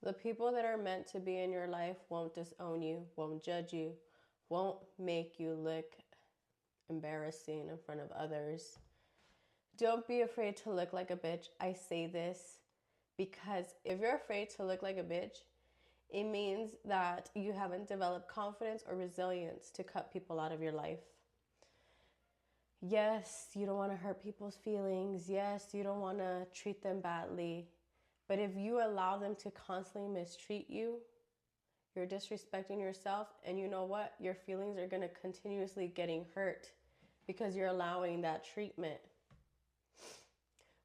The people that are meant to be in your life won't disown you, won't judge you, won't make you look embarrassing in front of others. Don't be afraid to look like a bitch. I say this because if you're afraid to look like a bitch, it means that you haven't developed confidence or resilience to cut people out of your life. Yes, you don't want to hurt people's feelings. Yes, you don't want to treat them badly. But if you allow them to constantly mistreat you, you're disrespecting yourself. And you know what? Your feelings are going to continuously getting hurt because you're allowing that treatment.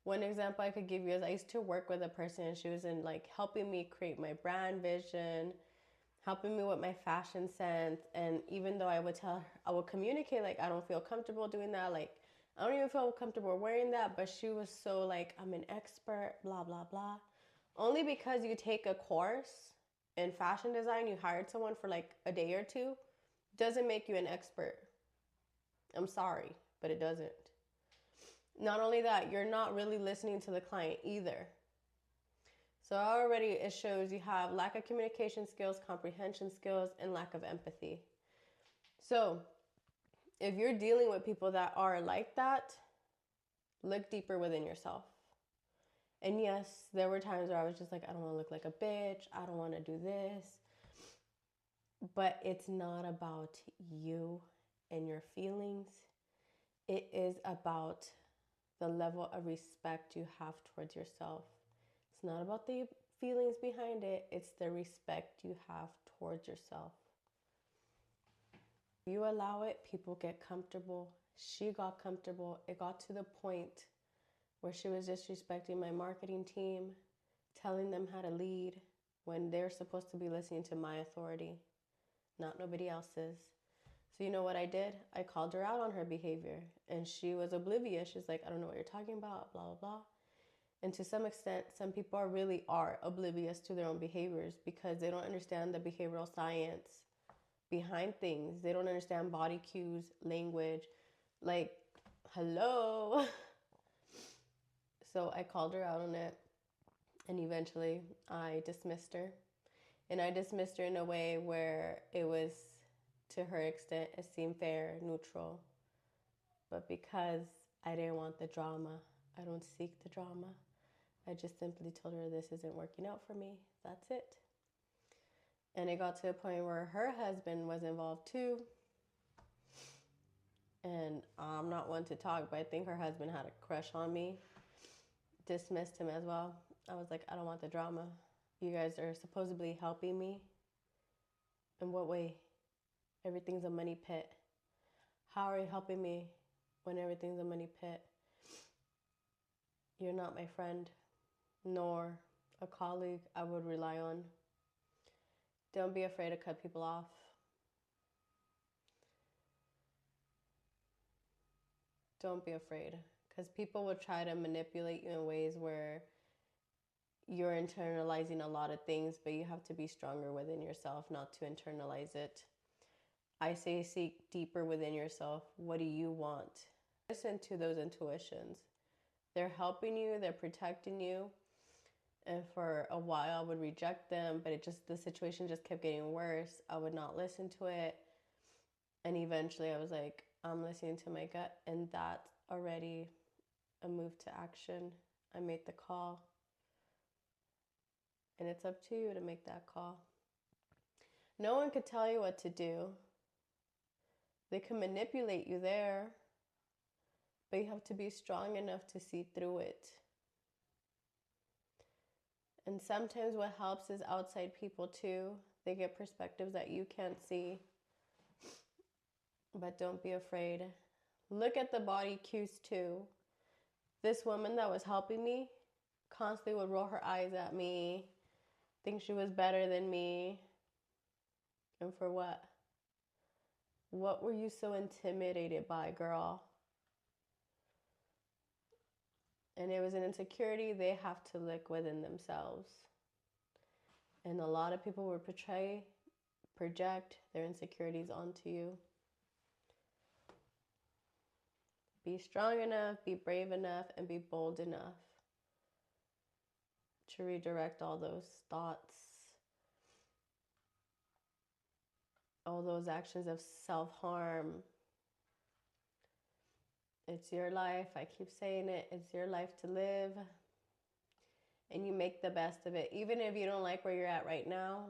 One example I could give you is I used to work with a person and she was in like helping me create my brand vision, helping me with my fashion sense. And even though I would tell her, I would communicate like I don't feel comfortable doing that, like I don't even feel comfortable wearing that, but she was so like, I'm an expert, blah blah blah. Only because you take a course in fashion design, you hired someone for like a day or two, doesn't make you an expert. I'm sorry, but it doesn't. Not only that, you're not really listening to the client either. So already it shows you have lack of communication skills, comprehension skills, and lack of empathy. So if you're dealing with people that are like that, look deeper within yourself. And yes, there were times where I was just like, I don't want to look like a bitch. I don't want to do this. But it's not about you and your feelings. It is about the level of respect you have towards yourself. It's not about the feelings behind it. It's the respect you have towards yourself. You allow it, people get comfortable. She got comfortable. It got to the point where she was disrespecting my marketing team, telling them how to lead when they're supposed to be listening to my authority, not nobody else's. So you know what I did? I called her out on her behavior and she was oblivious. She's like, I don't know what you're talking about, blah, blah, blah. And to some extent, some people are oblivious to their own behaviors because they don't understand the behavioral science behind things. They don't understand body cues, language, like, hello. So I called her out on it and eventually I dismissed her. And I dismissed her in a way where it was, to her extent, it seemed fair, neutral. But because I didn't want the drama, I don't seek the drama. I just simply told her this isn't working out for me. That's it. And it got to a point where her husband was involved too. And I'm not one to talk, but I think her husband had a crush on me. Dismissed him as well. I was like, I don't want the drama. You guys are supposedly helping me. In what way? Everything's a money pit. How are you helping me when everything's a money pit? You're not my friend, nor a colleague I would rely on. Don't be afraid to cut people off. Don't be afraid, because people will try to manipulate you in ways where you're internalizing a lot of things, but you have to be stronger within yourself not to internalize it. I say seek deeper within yourself. What do you want? Listen to those intuitions. They're helping you, they're protecting you. And for a while I would reject them, but the situation just kept getting worse. I would not listen to it. And eventually I was like, I'm listening to my gut. And that's already a move to action. I made the call. And it's up to you to make that call. No one could tell you what to do. They can manipulate you there, but you have to be strong enough to see through it. And sometimes what helps is outside people too. They get perspectives that you can't see. But don't be afraid. Look at the body cues too. This woman that was helping me constantly would roll her eyes at me, think she was better than me. And for what? What were you so intimidated by, girl? And it was an insecurity they have to look within themselves. And a lot of people would project their insecurities onto you. Be strong enough, be brave enough, and be bold enough. to redirect all those thoughts, all those actions of self-harm. It's your life. I keep saying it. It's your life to live. And you make the best of it. Even if you don't like where you're at right now,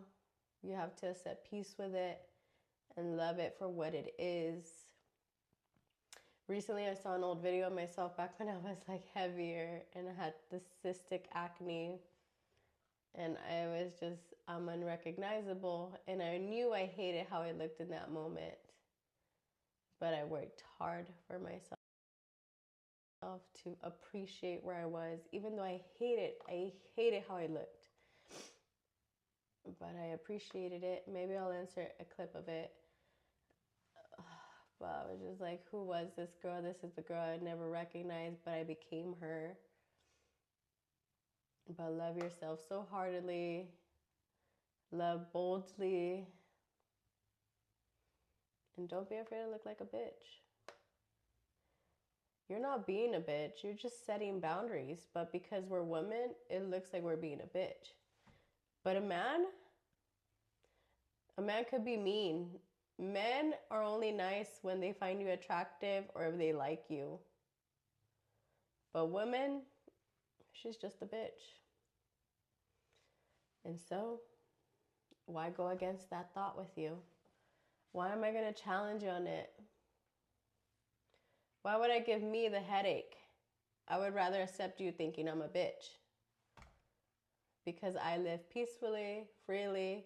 you have to accept peace with it and love it for what it is. Recently, I saw an old video of myself back when I was like heavier and I had this cystic acne. And I was just, I'm unrecognizable. And I knew I hated how I looked in that moment. But I worked hard for myself to appreciate where I was, even though I hated how I looked. But I appreciated it. Maybe I'll insert a clip of it. But I was just like, who was this girl? This is the girl I never recognized, but I became her. But love yourself so heartedly. Love boldly. And don't be afraid to look like a bitch. You're not being a bitch. You're just setting boundaries. But because we're women, it looks like we're being a bitch. But a man could be mean. Men are only nice when they find you attractive or if they like you. But women, she's just a bitch. And so, why go against that thought with you? Why am I going to challenge you on it? Why would I give me the headache? I would rather accept you thinking I'm a bitch. Because I live peacefully, freely,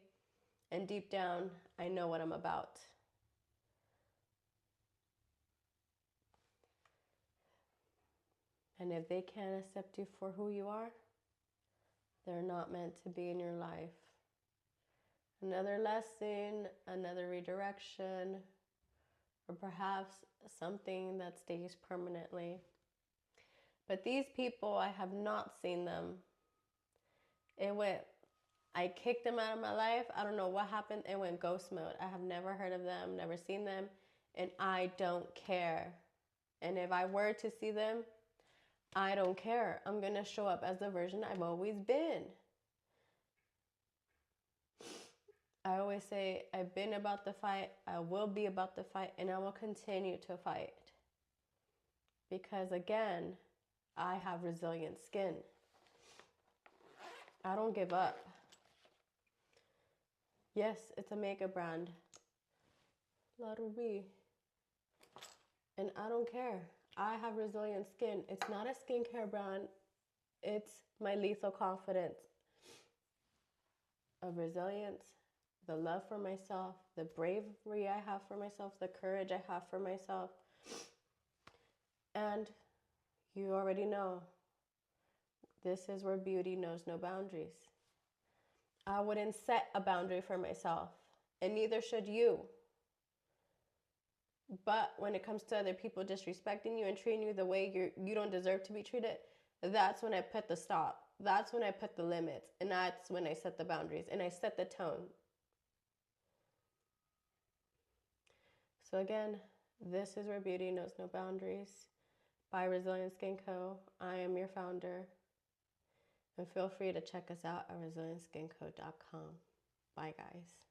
and deep down, I know what I'm about. And if they can't accept you for who you are, they're not meant to be in your life. Another lesson, another redirection, or perhaps something that stays permanently. But these people, I have not seen them. I kicked them out of my life. I don't know what happened. It went ghost mode. I have never heard of them, never seen them, and I don't care. And if I were to see them, I don't care. I'm going to show up as the version I've always been. I always say, I've been about the fight, I will be about the fight, and I will continue to fight. Because again, I have resilient skin. I don't give up. Yes, it's a makeup brand. La Ruby. And I don't care. I have resilient skin. It's not a skincare brand. It's my lethal confidence of resilience, the love for myself, the bravery I have for myself, the courage I have for myself. And you already know, this is where beauty knows no boundaries. I wouldn't set a boundary for myself, and neither should you. But when it comes to other people disrespecting you and treating you the way you don't deserve to be treated, that's when I put the stop. That's when I put the limits. And that's when I set the boundaries and I set the tone. So again, this is where beauty knows no boundaries. By Resilient Skin Co. I am your founder. And feel free to check us out at resilientskinco.com. Bye, guys.